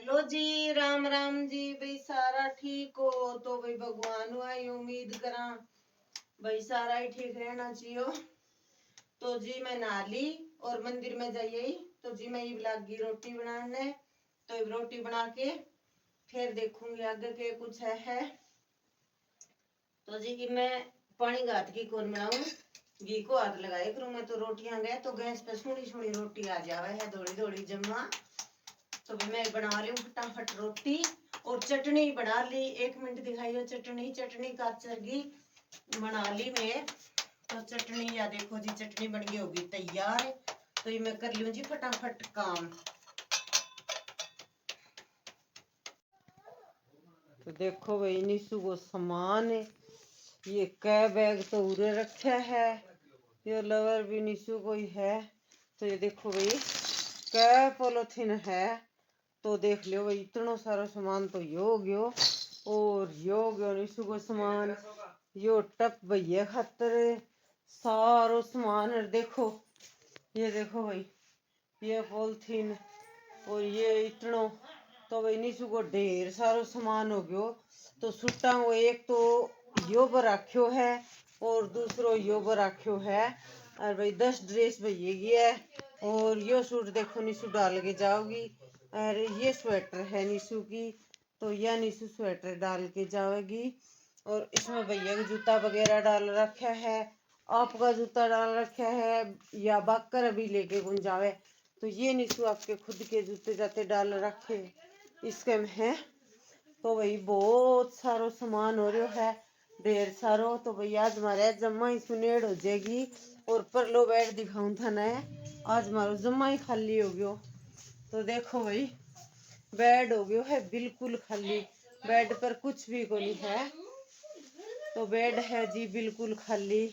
Hello जी, राम राम जी। भाई सारा ठीक हो तो भाई भगवान आई उम्मीद करा भाई सारा ही ठीक रहना चाहिए। तो जी मैं नहा ली और मंदिर में जाइए तो जी मैं ये लगी रोटी बनाने। तो ये रोटी बना के फिर देखूंगी आगे के कुछ है। तो जी कि मैं पानी घात की कौन बनाऊं, घी को हाथ लगाए करूं मैं। तो रोटियां गए तो गैस पे सुनी सुनी रोटी आ जावे है, दौड़ी दौड़ी जमा। तो भी मैं बना रही हूँ फटाफट रोटी और चटनी बना ली। 1 मिनट दिखाइए चटनी, चटनी का चरगी बना ली मैं। तो चटनी या देखो जी चटनी बन गई होगी तैयार। तो ये मैं कर लूँ जी फटाफट काम। तो देखो भाई निशु को सामान है, ये कै बैग तो उरे रखा है, ये लवर भी निशु को ही है। तो ये देखो भाई कै पोलोथीन है। तो देख लियो भाई इतना सारा सामान तो यो गयो और यो गयो निशु को सामान। यो टप भैया खातर सारो सामान है। देखो ये देखो भाई ये पॉलिथीन और ये इतनो। तो भाई निशु को ढेर सारो सामान हो गयो। तो सुटा वो एक तो यो पर रखियो है और दूसरो यो पर रखियो है। और भाई 10 ड्रेस भैया है और यो सूट देखो निशु डाल के जाओगी। और ये स्वेटर है निशु की, तो यह निशु स्वेटर डाल के जाएगी। और इसमें भैया का जूता वगैरह डाल रखा है, आपका जूता डाल रखा है या बाकर अभी लेके कौन जावे। तो ये निशु आपके खुद के जूते जाते डाल रखे इसके में है। तो भाई बहुत सारो सामान हो रहा है, ढेर सारो। तो भाई आज हमारे जम्मा ही सुनेड़ हो जाएगी। और पर लो बेड दिखाऊं था ना, आज हमारा जम्मा ही खाली हो गयो। तो देखो भाई बेड हो गयो है बिल्कुल खाली, बेड पर कुछ भी को नहीं है। तो बेड है जी बिल्कुल खाली।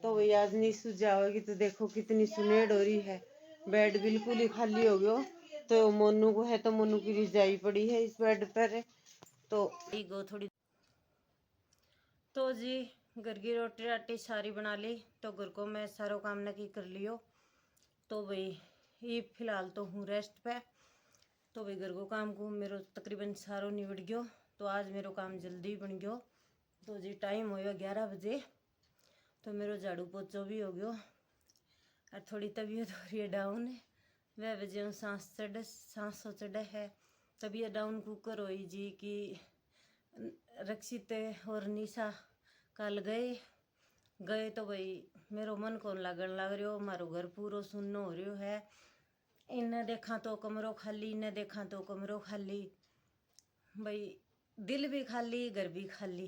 तो भाई आज निशु जाओगी तो देखो कितनी सुनेड़ हो रही है, बेड बिल्कुल ही खाली हो गयो। तो मोनू को है तो मोनू की रिजाई पड़ी है इस बेड पर। तो गो थोड़ी। तो जी घर की रोटी राटी सारी बना ली। तो घर को मैं सारो काम न की कर लियो। तो भाई ये फिलहाल तो हूँ रेस्ट पे। तो भाई घर को काम को मेरो तकरीबन सारो निबड़ गयो। तो आज मेरो काम जल्दी बन गयो। तो जी टाइम हो गया 11 बजे। तो मेरो झाड़ू पोछो भी हो गयो और थोड़ी तबीयत हो रही है डाउन। वह वजह सांस चढ़े है, तबीयत डाउन कुकर हो जी कि रक्षित और निशा कल गए तो भाई मेरो मन को लगन लग रहा, मारो घर पूरा सुन्नो हो रहा है। इन्हें देखा तो कमरों खाली, इन्हें देखा तो कमरों खाली, भाई दिल भी खाली घर भी खाली।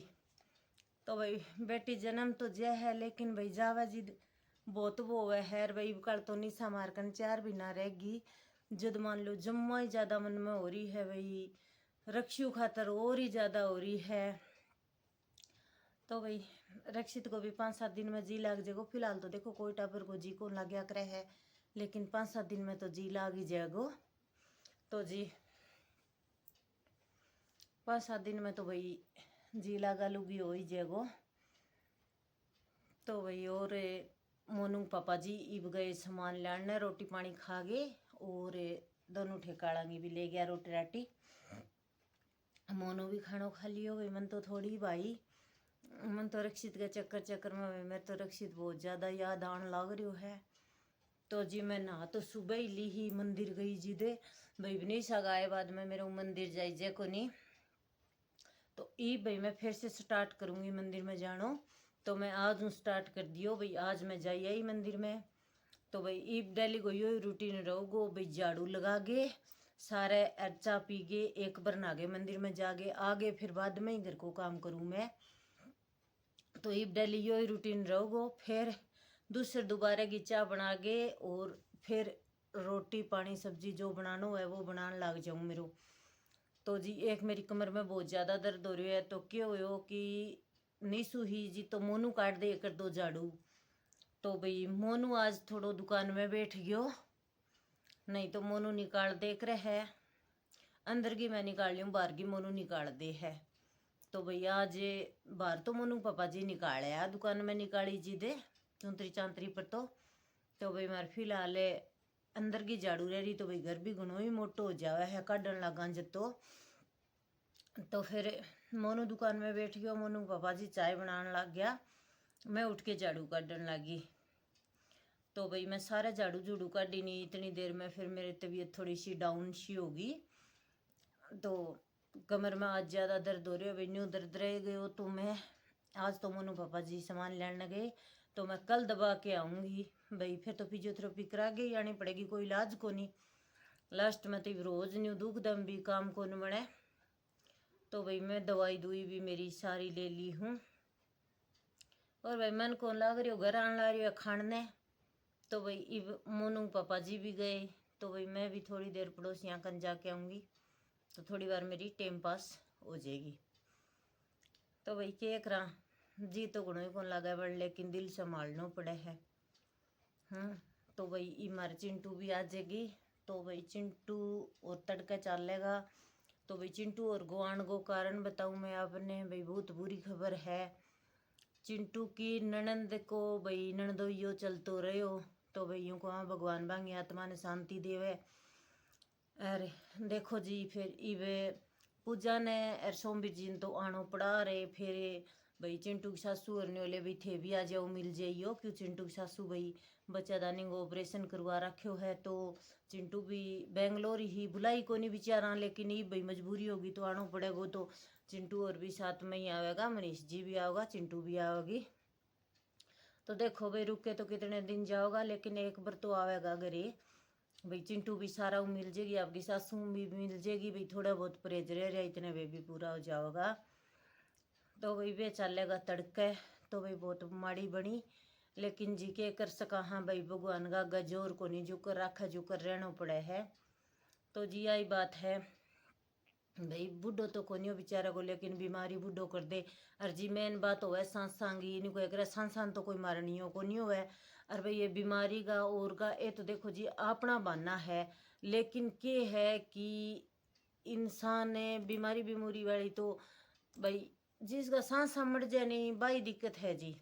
तो भाई बेटी जन्म तो जय है लेकिन भाई जावा जी बहुत वो है भाई। कल तो निशा मारकन 4 भी ना रहेगी, जद मान लो जम्मा ही ज्यादा मन में हो रही है भाई, रक्षु खातर और ही ज्यादा हो रही है। तो भाई रक्षित को भी 5-7 दिन में जी लाग जाएगो। फिलहाल तो देखो कोई टाबर को जी को लग करे है, लेकिन 5-7 दिन में तो जी लाग ही जाएगो। तो जी 5-7 दिन में तो भाई जी लागा लुगी हो ही जाएगो। तो भाई और मोनू पापा जी इब गए सामान लाने, रोटी पानी खा गए और दोनों ठेकाड़ांगी भी ले गया रोटी राटी। मोनू भी खानो खा लियो भाई। मन तो थोड़ी भाई, मन तो रक्षित के चक्कर चक्कर में भाई मैं तो रक्षित बहुत ज़्यादा याद आने लग रही है। तो जी मैं नहा तो सुबह ही ली ही मंदिर गई जी दे भाई नहीं सगाए बाद में मेरे मंदिर जाई जे को नहीं। तो ई भाई मैं फिर से स्टार्ट करूँगी मंदिर में जानो। तो मैं आज स्टार्ट कर दियो भाई, आज मैं जाई आई मंदिर में। तो भाई ई डेली को यो रूटीन रहोगो भाई, झाड़ू लगा गे सारे चा पी गे एक बार नहा गए मंदिर में जागे आगे, फिर बाद में ही घर को काम करूँ मैं। तो ई डेली यो ही रूटीन रहोगो। फिर दूसरे दोबारा की चाय बना के और फिर रोटी पानी सब्जी जो बनाना है वो बनाने लग जाऊँ मेरो। तो जी एक मेरी कमर में बहुत ज़्यादा दर्द हो रही है। तो क्या हो कि निशु ही जी तो मोनू काट दे कर दो झाड़ू। तो भाई मोनू आज थोड़ो दुकान में बैठ गयो, नहीं तो मोनू निकाल देख रहे है। अंदर की मैं निकाल ली हूँ, बाहर की मोनू निकाल दे है। तो भैया आज बाहर तो मोनू पापा जी निकाले आ, दुकान में निकाली जी दे चौंतरी चांतरी पर। तो भाई मार फिलहाल अंदर की झाड़ू रह रही तो भाई घर भी घणो ही मोटो हो जावे है काढ़न लगा जतो। तो फिर मोनू दुकान में बैठ गया, मोनू पापा जी चाय बनाने लग गया, मैं उठ के झाड़ू काढ़न लगी। तो भाई मैं सारा झाड़ू झूड़ू काढ़ी नहीं इतनी देर में, फिर मेरी तबीयत थोड़ी सी डाउन सी होगी, तो कमर में आज ज़्यादा दर्द हो रही है। भाई न्यू दर्द रह गए तो मैं आज तो मोनू पापा जी सामान लेने गए, तो मैं कल दबा के आऊँगी भाई, फिर तो फिजियोथेरेपी करा के ही आनी पड़ेगी, कोई इलाज को नहीं। लास्ट में तो रोज़ न्यू दुख दम भी काम को न बने। तो भाई मैं दवाई दुई भी मेरी सारी ले ली हूँ, और भाई मन को लग रही हो घर आने लग रही है खाने। तो भाई इब मोनू पापा जी भी गए, तो भाई मैं भी थोड़ी देर पड़ोसियाँ कन जाके आऊँगी, तो थोड़ी बार मेरी टाइम पास हो जाएगी। तो भाई क्या करा, जी तो गुणों ही कौन लगा बड़, लेकिन दिल संभालना पड़े है। तो भाई ये मारे चिंटू भी आ जाएगी, तो भाई चिंटू और तड़का चलेगा। तो भाई चिंटू और गोवान को कारण बताऊँ मैं आपने, भाई बहुत बुरी खबर है। चिंटू की ननंद को भाई ननदोइयो चलतो रहो, तो भाई यूँ को भगवान बांगी आत्मा ने शांति देवे। अरे देखो जी, फिर इवे पूजा ने और सोमवीर जी ने तो आनो पड़ा रहे, फिर भाई चिंटू की सासू और न्योले भी थे भी आ जाओ मिल जाइयो, क्यों चिंटू की सासू भाई बच्चादानी को ऑपरेशन करवा रखो है, तो चिंटू भी बेंगलोर ही बुलाई को नहीं बेचारा, लेकिन ये भाई मजबूरी होगी तो आना पड़ेगा। तो चिंटू और भी साथ में ही आवेगा, मनीष जी भी आओगा, चिंटू भी आवेगी। तो देखो भाई रुके तो कितने दिन जाओगा, लेकिन एक बार तो आवेगा घरे भाई। चिंटू भी सारा मिल जाएगी, आपकी सासू भी मिल जाएगी भाई, थोड़ा बहुत परहेज रह रहा इतने वे भी पूरा हो जाएगा। तो भाई वे चलेगा तड़के, तो भाई बहुत माड़ी बनी, लेकिन जी के कर सका। हाँ भाई भगवान का गजोर को नहीं, जो कर रखा जो कर रहना पड़े है। तो जी यही बात है भाई, बूढ़ो तो को नहीं हो बेचारा को, लेकिन बीमारी बूढ़ो कर दे। और जी मेन बात हो सांस सांगी इन्हीं को एक सांसान तो कोई मारनी हो को नहीं हुआ। और भाई ये बीमारी का और का ये तो देखो जी अपना बहाना है, लेकिन के है कि इंसान ने बीमारी बीमारी वाली तो भाई जिसका सांस मर जाए नहीं भाई दिक्कत है जी।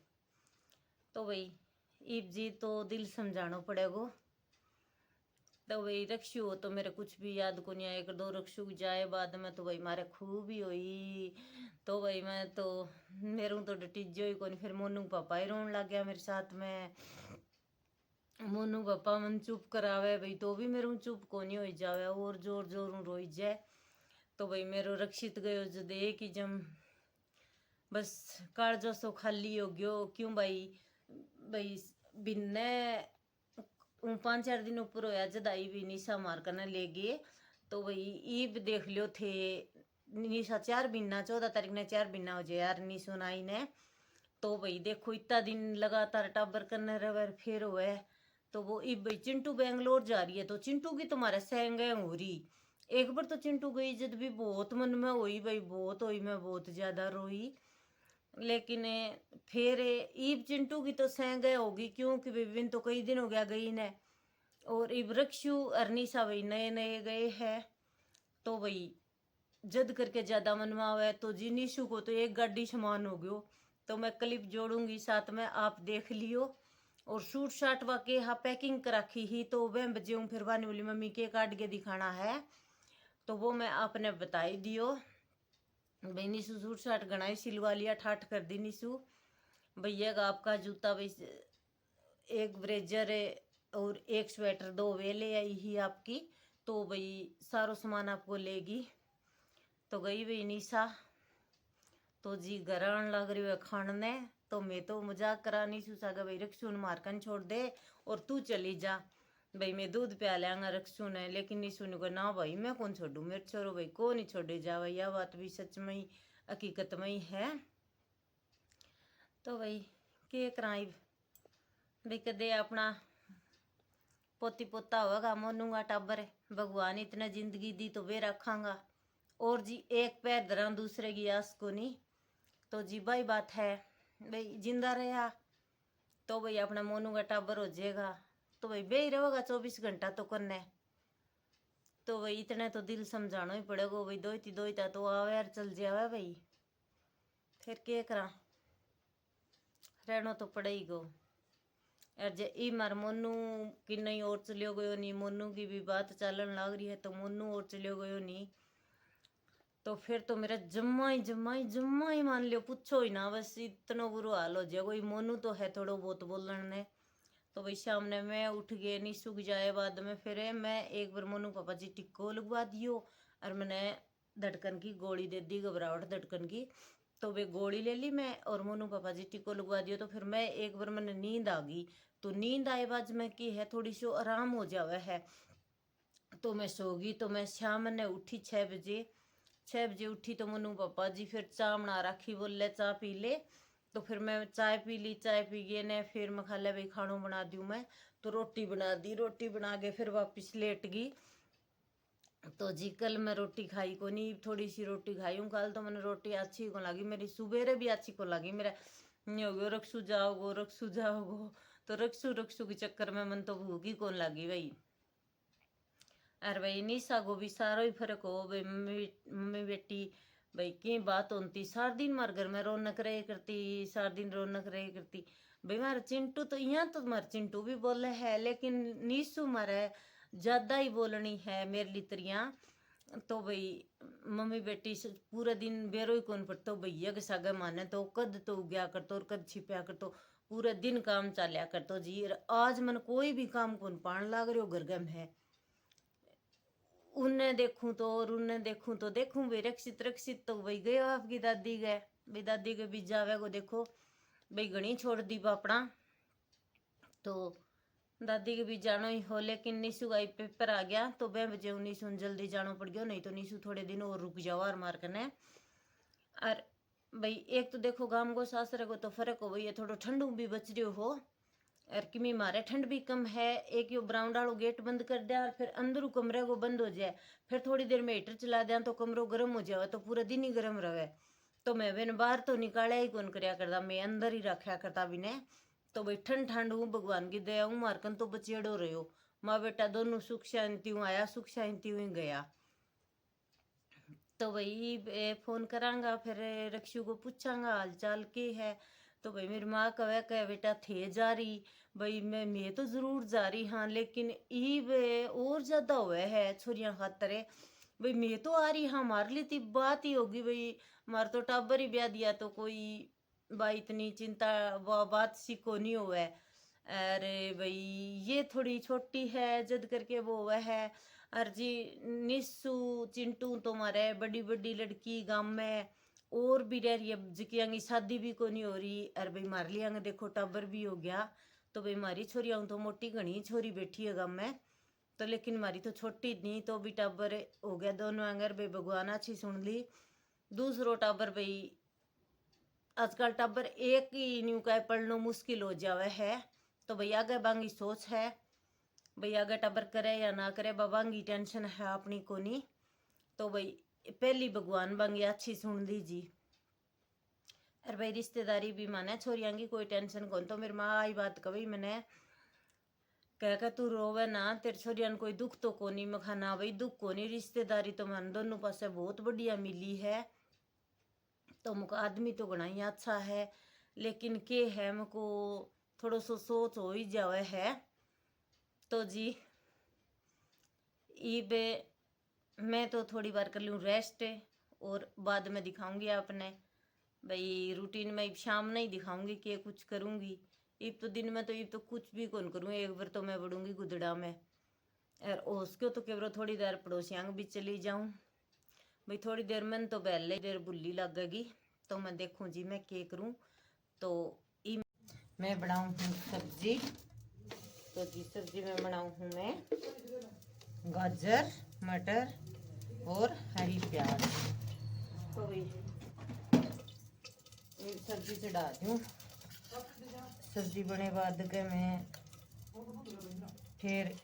तो भाई इब जी तो दिल समझाना पड़ेगा। तो भाई रक्षु हो तो मेरे कुछ भी याद को नहीं आया, एक दो रक्षु जाए बाद में तो भाई मारे खूब ही हुई। तो भाई मैं तो मेरू तो डटीजो ही को नहीं, फिर मोनू पापा ही रोन लग गया मेरे साथ में। मोनू पापा मन चुप करावे भाई, तो भी मेरू चुप को नहीं हो जावे, और जोर जोर रोई जाए। तो भाई मेरो रक्षित गयो जो देख कि जम बस कालजो सो खाली हो गयो। क्यों भाई, भाई बिन्ने 5-4 दिन ऊपर होया जद आई भी निशा मार करने ले गए। तो भाई ईब देख लियो थे निशा 4 महीना 14 तारीख ने 4 महीना हो जाए यार निशो नाई ने। तो भाई देखो इतना दिन लगातार टाबर करने रहे फिर हुए। तो वो इब भाई चिंटू बेंगलोर जा रही है, तो चिंटू की तुम्हारे संग हो रही। एक बार तो चिंटू गई जब भी बहुत मन में हुई भाई, बहुत हुई, मैं बहुत ज्यादा रोई। लेकिन फिर ईब चिंटू की तो संग होगी, क्योंकि विभिन्न तो कई दिन हो गया गई ने। और इब रक्षु और निशा भाई नए नए गए हैं, तो भाई जद करके ज्यादा मनवा हुआ है। तो जी निशु को तो एक गाड़ी समान हो गयो, तो मैं क्लिप जोड़ूंगी साथ में, आप देख लियो। और सूट शाट वाके हाँ पैकिंग कर रखी ही, तो वह बजे हूँ फिर वानी बोली मम्मी के काट के दिखाना है, तो वो मैं आपने बताई दियो भाई। निशु सूट शाट गणाई सिलवा लिया, ठाठ कर दी निशु। भैया का आपका जूता भाई एक ब्रेजर और एक स्वेटर 2 वे ले आई ही आपकी, तो भाई सारो सामान आपको लेगी। तो गई भाई निशा, तो जी घर आने लग रही है खाने। तो मैं तो मजाक करा निशु सागा भाई रक्षु ने मारकन छोड़ दे और तू चली जा भाई, मैं दूध पिया लेंगा रक्षु ने। लेकिन निशु ने कहा ना भाई मैं कौन छोड़ू, मेरे छोरो भाई को नहीं छोड़े जा भाई, यह बात भी सच में ही हकीकत में ही है। तो भाई के कराई भाई कदे अपना पोती पोता होगा मोनूंगा टाबर, भगवान इतना जिंदगी दी तो वे रखांगा। और जी एक पैर धरा दूसरे की आस को नहीं। तो जी भाई बात है भाई जिंदा रहा तो भाई अपना मोनू का टाबर हो जाएगा, तो भाई बे ही रहेगा 24 घंटा तो करने। तो भाई इतने तो दिल समझाना ही पड़ेगा भाई, दोईता तो आवे यार चल जावे भाई, फिर क्या करा, रहना तो पड़ेगा। और जे ई मार मोनू की नहीं और चलियो गयो नहीं, मोनू की भी बात चलन लग रही है तो मोनू और चलियो गयो नहीं, तो फिर तो मेरा जम्मा ही मान लियो, पूछो ही ना, बस इतना बुरा हाल हो जाए। कोई मोनू तो है थोड़ा बहुत बोलने ने, तो भाई शाम ने मैं उठ गए, नहीं सूख जाए बाद में फिर मैं एक बार मोनू पापा जी टिक्को लगवा दियो और मैंने धड़कन की गोली दे दी, घबराहट धड़कन की, तो वे गोली ले ली मैं और मोनू पापा जी टिक्को लगवा दियो। तो फिर मैं एक बार मैंने नींद आ गई, तो नींद आए बाद में की है थोड़ी सी आराम हो जावे है, तो मैं सो गई। तो मैं शाम ने उठी 6 बजे, 6 बजे उठी तो मोनू पापा जी फिर चाय बना रखी, बोले चाय पी ले, तो फिर मैं चाय पी ली, चाय पी गए ने फिर मैं खा लिया भाई खानों बना दूँ मैं, तो रोटी बना दी, रोटी बना के फिर वापस लेट गई। तो जी कल मैं रोटी खाई को नहीं, थोड़ी सी रोटी खाई हूँ, कल तो मैंने रोटी अच्छी को लगी, मेरी सुबेरे भी अच्छी को लगी, मेरा नहीं हो गया रक्सू जाओगो, तो रक्सू के चक्कर में मन तो भूख ही कौन लगी भाई। अरे भाई निशा को भी सारा ही फर्क हो भाई, मम्मी बेटी भाई की बात होती, सारा दिन मार घर में रौनक रहे करती, सारा दिन रौनक रहे करती भाई। मारा चिंटू तो यहाँ तो मार चिंटू भी बोले है, लेकिन नीसू मारे ज्यादा ही बोलनी है मेरे लितरिया, तो भाई मम्मी बेटी पूरा दिन बेरो ही कौन पड़ता भैया के सागे माने, तो कद तो गया कर तो और कद छिपया कर, तो पूरा दिन काम चालिया कर तो जी। आज मन कोई भी काम कौन पान लाग रहे हो घर गम है, उन्हें देखूं तो और उन्हें देखूं तो देखूं भाई रक्षित तो भाई गए आपकी दादी गए, भाई दादी के बीच जावे को देखो भाई घनी छोड़ दी बापड़ा, तो दादी के बीच जानो ही हो। लेकिन निशु का पेपर आ गया तो वह बजे निशु जल्दी जानो पड़ गया, नहीं तो निशु थोड़े दिन और रुक जाओ और मार करने। और भाई एक तो देखो गांव को सासरे को तो फर्क हो भैया, थोड़ा ठंडू भी बच रही हो और किमी मारे ठंड भी कम है। एक यो ब्राउंड वालों गेट बंद कर दिया और फिर अंदर कमरे को बंद हो जाए, फिर थोड़ी देर में हीटर चला दिया तो कमरो गर्म हो जाए, तो पूरा दिन ही गर्म रहे। तो मैं बिन बाहर तो निकाला ही कौन करया करता, मैं अंदर ही रखा करता बिने। तो भाई ठंड ठंड हूँ, भगवान की दया हूँ, मारकन तो बचेड़ो रहे हो, माँ बेटा दोनों सुख शांति हूँ आया, सुख शांति हूँ गया। तो भाई फोन करांगा फिर रक्षु को पूछांगा हाल चाल के है, तो भाई मेरी माँ कहे बेटा थे जा रही, भाई मैं तो जरूर जा रही हाँ, लेकिन ईब और ज्यादा हुआ है छोरियां खातर है भाई, मैं तो आ रही हाँ, मार ली थी बात ही होगी भाई, मार तो टाबर ही ब्याह दिया तो कोई भाई इतनी चिंता बात सी को नहीं हुआ है। अरे भाई ये थोड़ी छोटी है जद करके वो हुआ है, और जी निस्सू चिंटू तुम्हारे बड़ी बड़ी लड़की गांव में और भी रह रही है, जिकी की शादी भी को नहीं हो रही, अरे भाई मार लिया देखो टाबर भी हो गया। तो भाई मारी छोरिया तो मोटी घनी छोरी बैठी है गांव में, तो लेकिन मारी तो छोटी नहीं, तो भी टाबर हो गया दोनों अंगर भाई, भगवान अच्छी सुन ली। दूसरो टाबर भाई आजकल टाबर एक ही न्यू का पढ़ना मुश्किल हो जावे है, तो भाई आगे बांगी सोच है भाई आगे टाबर करे या ना करे, बाबांगी टेंशन है अपनी को नहीं, तो भाई पहली भगवान बांगी अच्छी सुन लीजी। अरे भाई रिश्तेदारी भी माने छोरियां की कोई टेंशन कौन, तो मेरी माँ आई बात कही मैंने कह तू रोवे ना, तेरे छोरिया कोई दुख तो कोनी, मखा ना भाई दुख कोनी, रिश्तेदारी तो मन दोनों पास बहुत बढ़िया मिली है, तो मुझको आदमी तो घना ही अच्छा है, लेकिन के है मुझको थोड़ा सो सोच हो ही जावे है। तो जी ईब मैं तो थोड़ी बार कर लूँ रेस्ट और बाद में दिखाऊंगी आपने भाई रूटीन में, शाम नहीं दिखाऊंगी कि कुछ करूंगी, इब तो दिन में तो इब तो कुछ भी कौन करूँ, एक बार तो मैं बढ़ूंगी गुदड़ा में और उसको तो केवल थोड़ी देर पड़ोसियां भी चली जाऊं भाई, थोड़ी देर में तो पहले देर भुल्ली लगेगी, तो मैं देखूं जी मैं क्या करूं। तो मैं बनाऊं हूँ सब्जी, तो जी सब्जी में बनाऊं हूँ मैं गाजर मटर और हरी प्याज, तो भाई सब्जी चढ़ा दूँ, सब्जी बने बाद के मैं फिर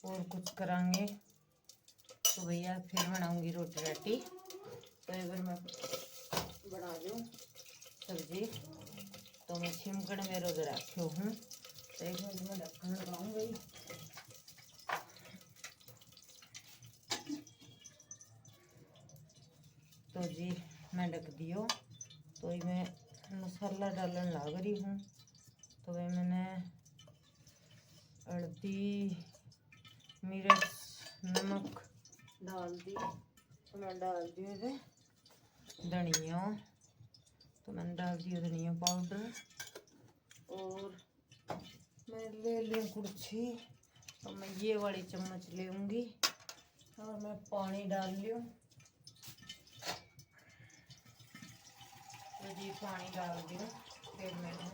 और कुछ करांगे, तो भैया फिर बनाऊंगी रोटी राटी, तो एक बार मैं बना दूँ सब्जी, तो मैं छिमकड़ में रोज रखी हूँ, तो एक मिनट में ढक्कन लगाऊँ भाई। तो जी मैं ढक दियो, तो मैं मसाला डालने लग रही हूँ, तो भाई मैंने हल्दी, मिर्च, नमक डाल दी। तो मैं डाल दी इधर धनिया, तो मैंने डाल दिया धनिया पाउडर। और मैं ले लूँ कुर्छी, तो मैं ये वाली चम्मच लूँगी और मैं पानी डाल लूँ। तो ये पानी डाल दूँ, फिर मैंने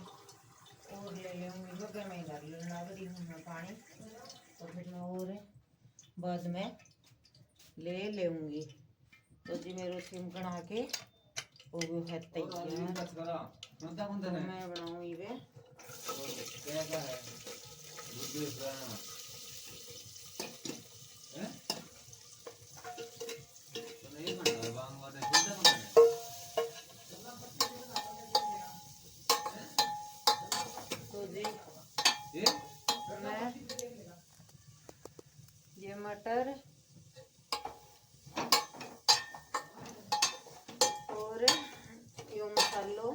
और ले लूँगी, क्योंकि मैं डाल लग रही हूँ मैं पानी, तो फिर मैं और बाद में ले लूँगी। तो जी मेरे सिम बना के वो है तैयार। तो मैं बनाऊँगी वे तो जी मैं ये मटर और यो मसालो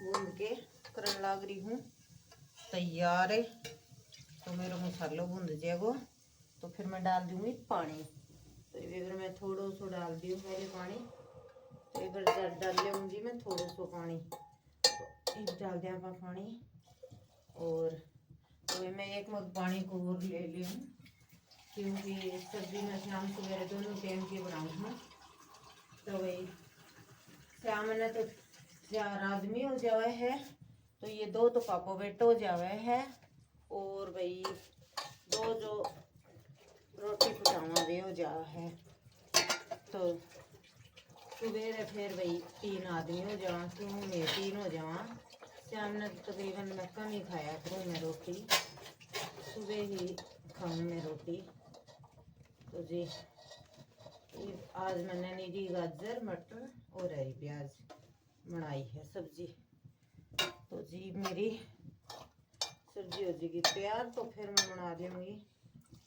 भून के करन लाग रही हूँ तैयार है। तो मेरा मसालो भून जाएगा तो फिर मैं डाल दूंगी पानी। तो इधर मैं थोड़ा सा डाल दी पहले पानी, तो इधर डाल लूँगी मैं थोड़ा सा पानी। तो इधर डाल दिया पानी, और तो मैं एक मग पानी को और ले ली हूँ, क्योंकि सब्जी में शाम सवेरे दोनों टाइम की बनाऊँ हूँ। तो भाई शाम ने तो 4 आदमी हो जावे है, तो ये 2 तो पापा बेटा हो जावे है, और भाई 2 जो रोटी पकावा वे हो जा है। तो सवेरे फिर भाई 3 आदमी हो जावा, क्यों मैं 3 हो जावा। शाम ने तकरीबन मैं कम ही खाया करूँ मैं रोटी, सुबह ही खाऊँ मैं रोटी। तो जी आज मैंने नीली गाजर मटर और हरी प्याज बनाई है सब्जी। तो जी मेरी सब्जी हो जाएगी तैयार, तो फिर मैं बना लूँगी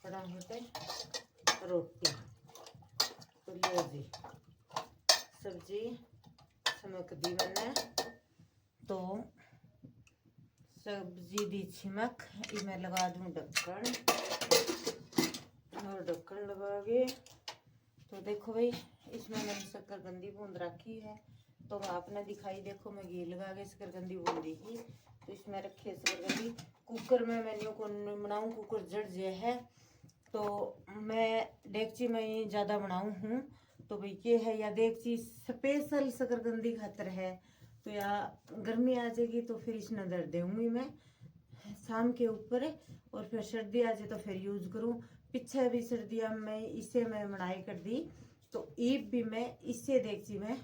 फटाफट रोटी। तो लो जी सब्जी चमक दी मैंने, तो सब्जी दी छिमक, मैं लगा दूँ ढक्कन, और ढक्कन लगा के तो देखो भाई इसमें मैंने शक्करकंदी बूंद रखी है। तो मैं आपने दिखाई, देखो मैं घी लगा के शक्करकंदी बूंदी ही, तो इसमें रखी शक्करकंदी। कुकर में मैंने को बनाऊँ, कुकर जड़ जे है, तो मैं डेगची में ही ज़्यादा बनाऊँ हूँ। तो भाई ये है या डेगची स्पेशल शक्करकंदी खातर है, तो या गर्मी आ जाएगी तो फिर इसमें दर दूँगी मैं शाम के ऊपर, और फिर सर्दी आ जाए तो फिर यूज़ करूँ। पीछे भी सर्दियाँ में इसे मैं बनाई कर दी, तो ईब भी मैं इससे देखची में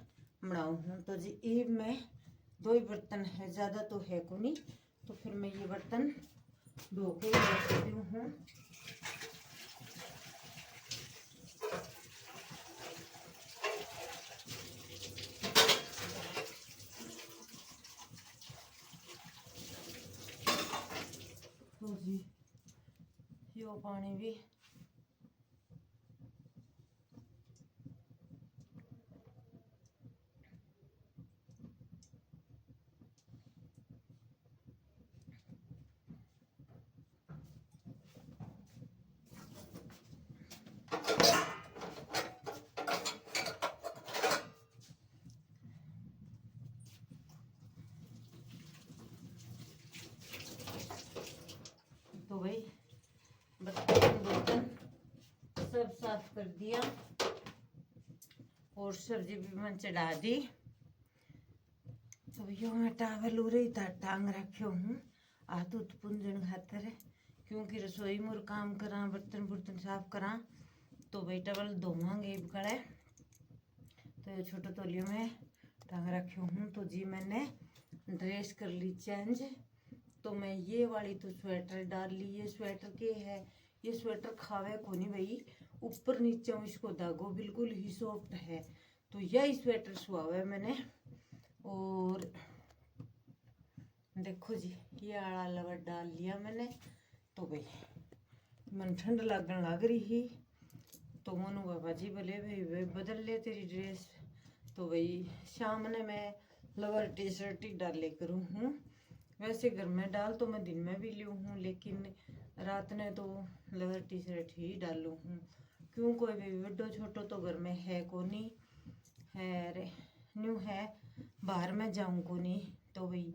बनाऊँ हूँ। तो जी ईब में 2 ही बर्तन है, ज़्यादा तो है को नहीं, तो फिर मैं ये बर्तन धो के रखती हूँ। तो जी यो पानी भी तो भाई बर्तन सब साफ कर दिया, और सब्जी भी मैं चढ़ा दी। तो यो मैं टावल उरे टांग रखियो हूँ हाथ उत पुंजन खातर, क्योंकि रसोई में काम करा, बर्तन बुर्तन साफ करा, तो भाई टावल धोवांगे कड़े। तो ये छोटे तौलियों में टांग रखियो हूँ। तो जी मैंने ड्रेस कर ली चेंज, तो मैं ये वाली तो स्वेटर डाल ली। ये स्वेटर के है, ये स्वेटर खावे को नहीं भाई, ऊपर नीचे इसको धागो बिल्कुल ही सॉफ्ट है, तो यही स्वेटर सुहावे मैंने। और देखो जी ये आड़ा लवर डाल लिया मैंने। तो भाई मन ठंड लगन लग रही ही, तो मोनू बाबा जी बोले भाई बदल ले तेरी ड्रेस। तो भाई शाम ने मैं लवर टी शर्ट ही डाले करूँ हूँ, वैसे घर में डाल तो मैं दिन में भी लूँ हूँ, लेकिन रात ने तो लोअर टी शर्ट ही डालू हूँ। क्यों, कोई भी बड्डो छोटो तो घर में है को नहीं है रे, न्यू है बाहर में जाऊँ को नहीं, तो भाई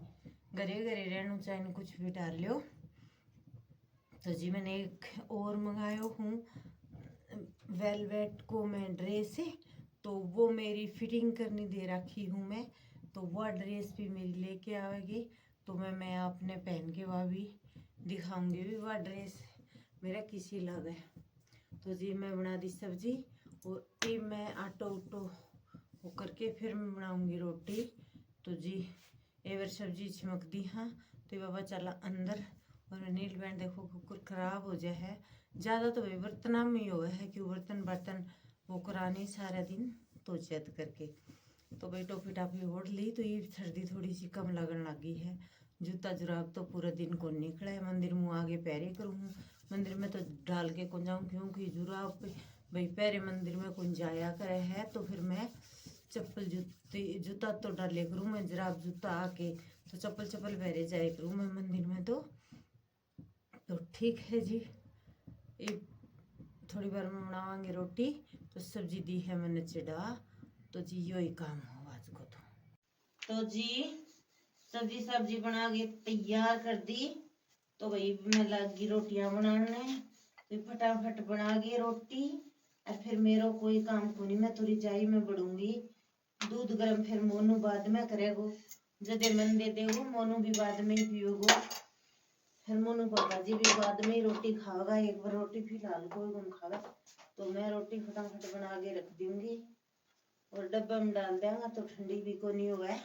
घरे घरे रहना चाहे कुछ भी डाल लो। तो जी मैंने एक और मंगायो हूँ वेलवेट को मैं ड्रेस है, तो वो मेरी फिटिंग करनी दे रखी हूँ मैं, तो वह ड्रेस भी मेरी लेके आएगी, तो मैं आपने पहन के वह भी दिखाऊंगी भी वह ड्रेस मेरा किसी लग है। तो जी मैं बना दी सब्जी, और ये मैं आटो उटो वो करके फिर मैं बनाऊंगी रोटी। तो जी ये बार सब्जी चमक दी हाँ, तो बाबा चला अंदर। और नील बैंड देखो कुकर खराब हो जाए है ज़्यादा, तो भाई बर्तना में ही हुआ है कि बर्तन वो करानी सारा दिन तो चेत करके। तो भाई टोपी टापी ओढ़ ली, तो ये सर्दी थोड़ी सी कम लगन लगी है। जूता जुराब तो पूरा दिन को निकला है, मंदिर मुँह आगे पैरे करूँ, मंदिर में तो डाल के कौन जाऊँ, क्योंकि जुराब भाई पैरे मंदिर में कौन जाया करे है, तो फिर मैं चप्पल जूता तो डाले करूँ मैं, जुराब जूता आके तो चप्पल पहरे जाए करूँ मैं मंदिर में। तो ठीक है जी, ये थोड़ी बार में बनावांगे रोटी। तो सब्जी दी है मैंने चढ़ा, तो जी यो ही काम हो आज को। तो जी सब्जी बना के तैयार कर दी, तो भाई मैं लगी रोटियां बनाने। तो फटाफट बना गई रोटी, और फिर मेरा कोई काम को नहीं, मैं तो रिजाई में बढ़ूंगी। दूध गर्म फिर मोनू बाद में करेगो, जदे मन दे देगो मोनू भी बाद में ही पियोगो, फिर मोनू पापा जी भी बाद में ही रोटी खाएगा। एक बार रोटी फिलहाल कोई कौन खागा, तो मैं रोटी फटाफट बना के रख दूंगी और डब्बे में डाल देंगे, तो ठंडी भी को नहीं होगा।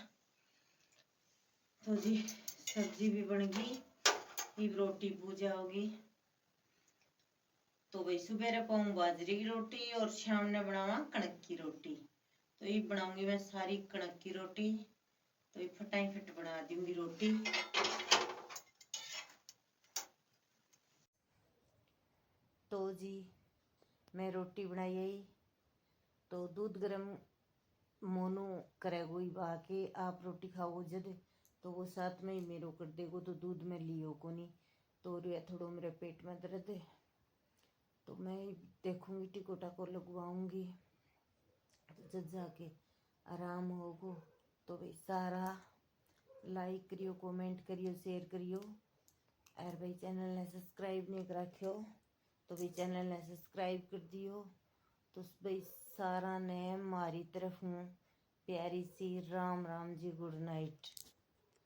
तो जी सब्जी भी बन गई, ये रोटी पूजा होगी। तो भाई सुबह पाऊँ बाजरे की रोटी और शाम ने बनावा कणक की रोटी। तो ये बनाऊंगी मैं सारी कणक की रोटी, तो ये फटाफट बना दूंगी रोटी। तो जी मैं रोटी बनाई आई, तो दूध गर्म मोनू करेगो ही बा के आप रोटी खाओ जद, तो वो साथ में ही मेरो कर देगो, तो दूध में लियो को नहीं, तो थोड़ो मेरे पेट में दर्द है, तो मैं देखूंगी टिको टाको लगवाऊंगी, तो जब जाके आराम होगो। तो भाई सारा लाइक करियो, कमेंट करियो, शेयर करियो, और भाई चैनल ने सब्सक्राइब नहीं कर रखियो तो भाई चैनल ने सब्सक्राइब कर दियो। तो भाई सारा ने हमारी तरफ हूँ प्यारी सी राम राम जी, गुड नाइट।